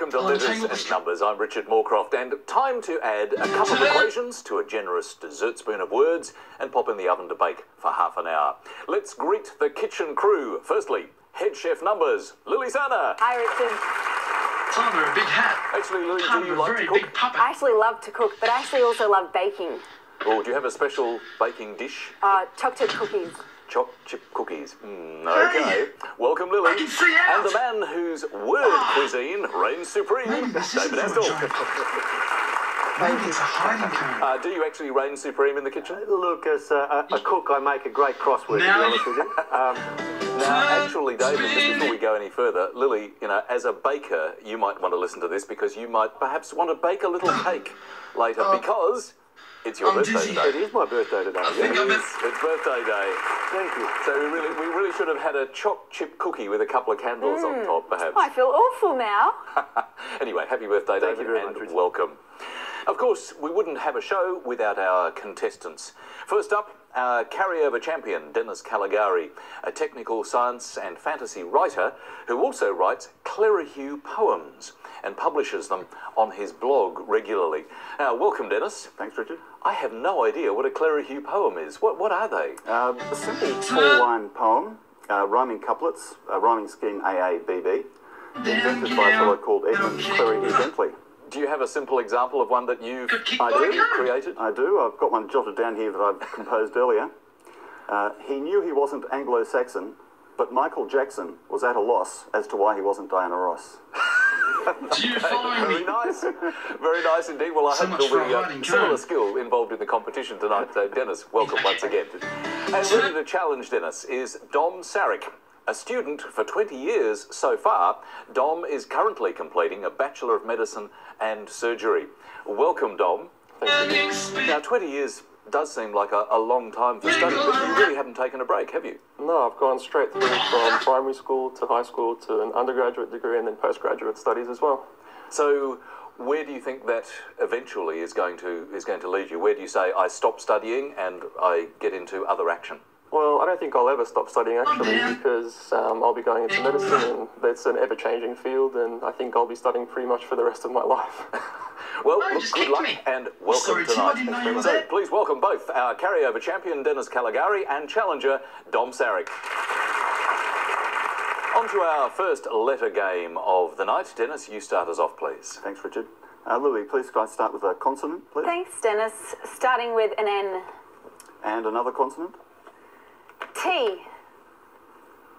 Welcome to Letters and Numbers. I'm Richard Morecroft, and time to add a couple of equations to a generous dessert spoon of words and pop in the oven to bake for half an hour. Let's greet the kitchen crew. Firstly, head chef Numbers, Lily Serna. Hi, Richard. Time for a big hat. Actually, Lily, Time do you for a like very to cook? big puppet. I actually love to cook, but I actually also love baking. Or do you have a special baking dish? Chocolate cookies. Choc chip cookies. Okay. Welcome, Lily. I can see out. And the man whose word cuisine reigns supreme, Maybe this isn't David for a Astle. joke. Maybe it's a hiding cone. Do you actually reign supreme in the kitchen? Look, as a cook, I make a great crossword, to be Now honest with you. Now, actually, David, just before we go any further, Lily, you know, as a baker, you might want to listen to this because you might perhaps want to bake a little cake later because it's your I'm birthday dizzy. today. It is my birthday today. think I'm in- It's birthday day. Thank you. So we really should have had a choc chip cookie with a couple of candles on top, perhaps. I feel awful now. Anyway, happy birthday, Thank David, you very and much, Richard. welcome. Of course, we wouldn't have a show without our contestants. First up, our carryover champion, Dennis Callegari, a technical science and fantasy writer who also writes Clerihew poems and publishes them on his blog regularly. Now, welcome, Dennis. Thanks, Richard. I have no idea what a Clerihew poem is. What are they? A simple four-line poem, rhyming couplets, rhyming scheme AABB, invented by a fellow called Edmund Clerihew Bentley. Do you have a simple example of one that you've I do. created? I do. I've got one jotted down here that I've composed earlier. He knew he wasn't Anglo-Saxon, but Michael Jackson was at a loss as to why he wasn't Diana Ross. Do you follow Very me? nice. Very nice indeed. Well, I So hope much for a there'll hiding be similar cone. skill involved in the competition tonight. Dennis, welcome once again. And ready to challenge Dennis is Dom Saric. A student for 20 years so far, Dom is currently completing a Bachelor of Medicine and Surgery. Welcome, Dom. Now, 20 years does seem like a long time for study, but you really haven't taken a break, have you? No, I've gone straight through from primary school to high school to an undergraduate degree and then postgraduate studies as well. So, where do you think that eventually is going to lead you? Where do you say I stop studying and I get into other action? Well, I don't think I'll ever stop studying actually because I'll be going into medicine and it's an ever-changing field and I think I'll be studying pretty much for the rest of my life. Well, No, look, just good kicked luck me. and welcome Sorry, Tim, tonight. I didn't know you were So there. please welcome both our carryover champion Dennis Callegari and challenger Dom Saric. On to our first letter game of the night. Dennis, you start us off, please. Thanks, Richard. Lily, please can I start with a consonant, please? Thanks, Dennis. Starting with an N. And another consonant. T.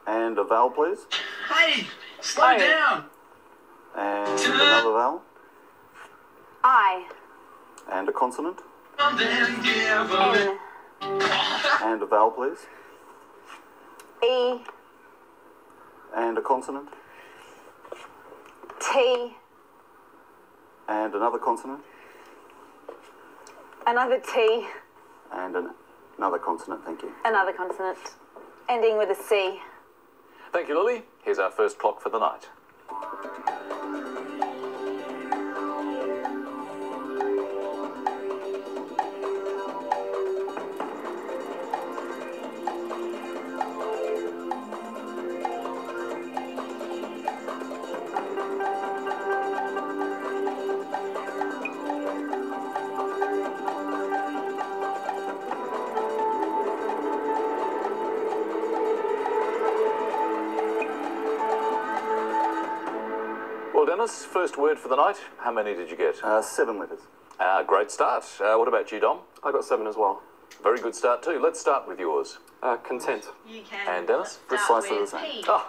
And a vowel, please. Hey, slow down. And another vowel. I. And a consonant. Then give a N. And a vowel, please. E. And a consonant. T. And another consonant. Another T. And another consonant, thank you. Another consonant. Ending with a C. Thank you, Lily. Here's our first clock for the night. Well, Dennis, first word for the night. How many did you get? 7 letters. Great start. What about you, Dom? I got 7 as well. Very good start too. Let's start with yours. Content. You can And Dennis? start Precisely with the same. P. Ah,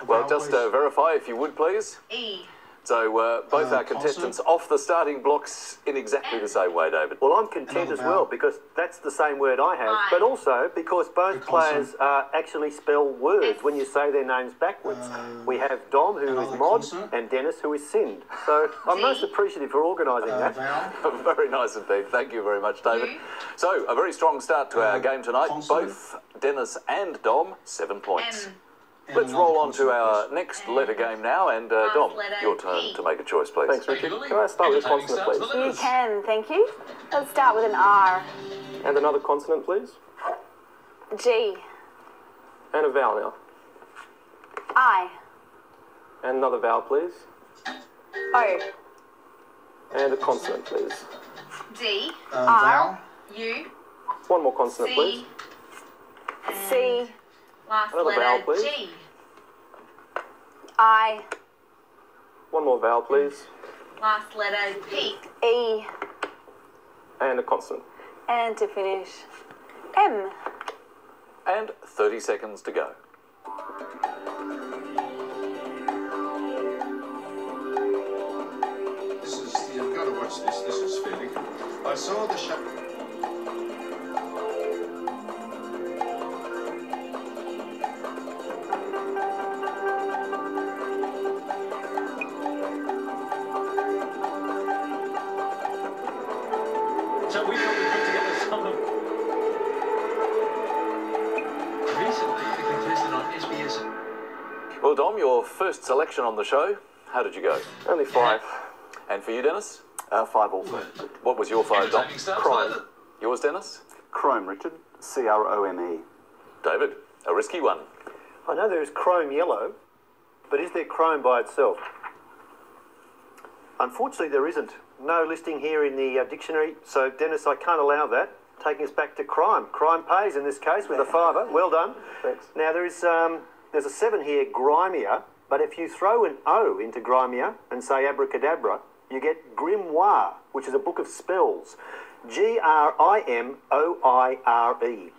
well, just verify if you would, please. E. So both our consonant? contestants off the starting blocks in exactly the same way, David. Well, I'm content as well because that's the same word I have, but also because both Good players consonant. actually spell words when you say their names backwards. We have Dom, who is another Mod, consonant. and Dennis, who is Sind. So I'm most appreciative for organising that. Vowel. Very nice indeed. Thank you very much, David. So, a very strong start to our game tonight. consonant. Both Dennis and Dom, 7 points. M. And Let's another roll on to consonant, our please. next letter game now. And Last Dom, letter, your turn P. to make a choice, please. Thanks, Thank you, Richard. Lily. Can I start with a Entertaining consonant, start to the You letters. can, thank you. Let's start with an R. And another consonant, please. G. And a vowel now. I. And another vowel, please. O. And a consonant, please. D, Vowel. U, One more consonant, please. C, C. last Another letter vowel, please. G. I. One more vowel, please. Last letter P. E. And a consonant. And to finish, M. And 30 seconds to go. You've got to watch this. This is fairly good. I saw the show. So we thought we'd put together some of recently the contestant on SBS. Well, Dom, your first selection on the show. How did you go? Only 5. And for you, Dennis? 5 also. What was your 5, Dom? Entertaining stuff. Crime. Yours, Dennis? Chrome, Richard. Crome. David? A risky one. I know there is chrome yellow, but is there chrome by itself? Unfortunately, there isn't. No listing here in the dictionary, so Dennis, I can't allow that. Taking us back to crime. Crime pays in this case with a fiver. Well done. Thanks. Now there's a 7 here, grimier, but if you throw an O into grimier and say abracadabra, you get grimoire, which is a book of spells. Grimoire.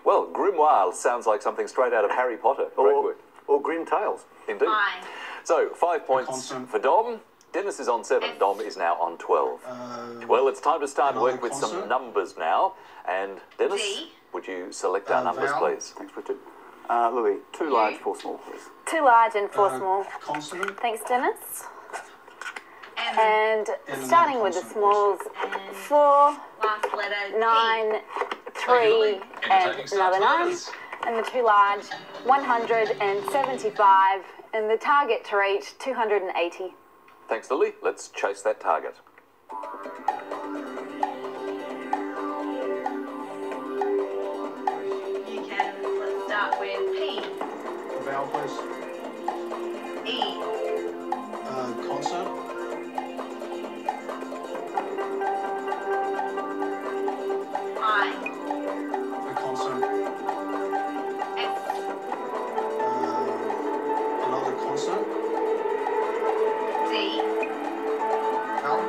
Well, grimoire sounds like something straight out of Harry Potter. Great work. Or grim tales. Indeed. I. So, 5 points consonant. for Dom. Dennis is on 7. Dom is now on 12. Well, it's time to start another work with some consonant. numbers now. And Dennis, D. would you select our numbers, vowel. please? Thanks, Richard. Lily, 2 large, 4 small, please. 2 large and 4 small. Consonant. Thanks, Dennis. M. And And starting with the consonant, smalls, 4, Last letter P. 9, 3, Lily. and Entertaining stuff. another 9. Others. And the 2 large, 175. And the target to reach, 280. Thanks, Lily. Let's chase that target. You can, let's start with P. Vowel, please. E. Consonant. I. A consonant. S. Another consonant. D. Vowel.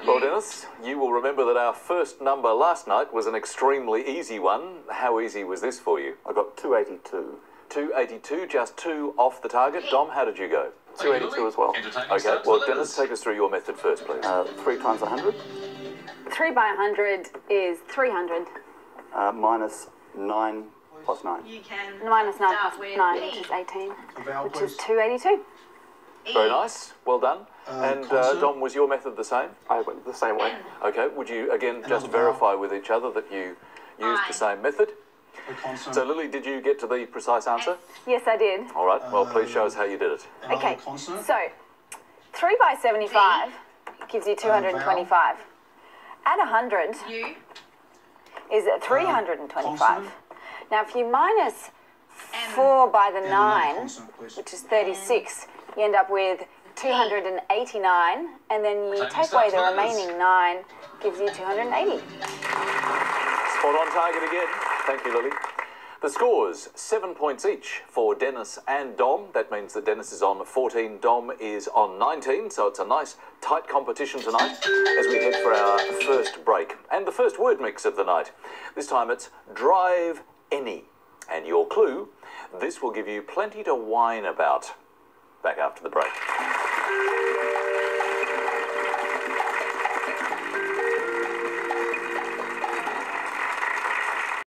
Well, Dennis, you will remember that our first number last night was an extremely easy one. How easy was this for you? I got 282. 282, just 2 off the target. Dom, how did you go? 282 as well. Entertaining Okay, stuff. well, Others. Dennis, take us through your method first, please. 3 times 100, 3 by 100 is 300. minus 9 plus 9. You can Minus 9 start plus with 9, P. which is 18. A vowel, Which please. is 282. E. Very nice, well done. And consonant. Dom, was your method the same? I went the same way. Okay, would you again just vowel. verify with each other that you used Aye. the same method? A consonant. So, Lily, did you get to the precise answer? Yes, I did. All right, well, please show us how you did it. Another Okay, consonant. so 3 by 75 gives you 225. Add 100 U. is 325. consonant. Now, if you minus M. 4 by the And 9, consonant, please. which is 36, you end up with 289, and then you Taking take away the steps, remaining 9, gives you 280. Spot on target again. Thank you, Lily. The scores, 7 points each for Dennis and Dom. That means that Dennis is on 14, Dom is on 19, so it's a nice tight competition tonight as we head for our first break. And the first word mix of the night. This time it's drive any. And your clue, this will give you plenty to whine about. Back after the break.